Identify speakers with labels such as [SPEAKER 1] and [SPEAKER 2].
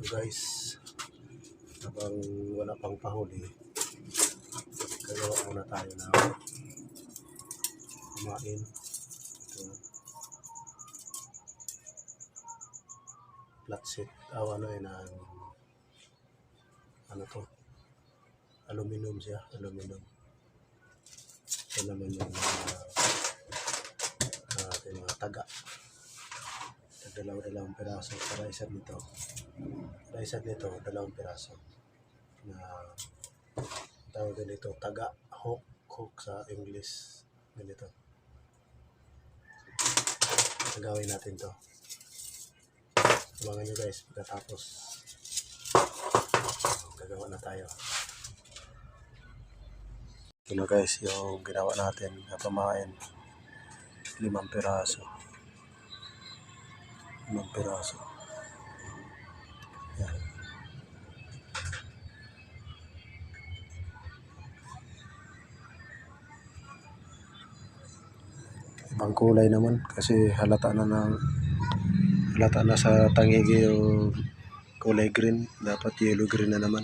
[SPEAKER 1] Guys, habang wala pang pahuli, gagawa muna tayo na kumain. Ito, flat sheet, ano to, aluminum siya, aluminum. Ito naman yung ating mga taga. Dalawang piraso para isa nito. Para isa nito, 2 piraso. Na tawag din ito, taga, hook sa English. Ganito. Gagawin natin to. Abangan nyo guys, pagkatapos gagawa na tayo. Ito na guys, yung ginawa natin na pamain. 5 piraso. 5 piraso. Yan. Ibang kulay naman kasi halata na sa tangigi yung kulay green. Dapat yellow green na naman.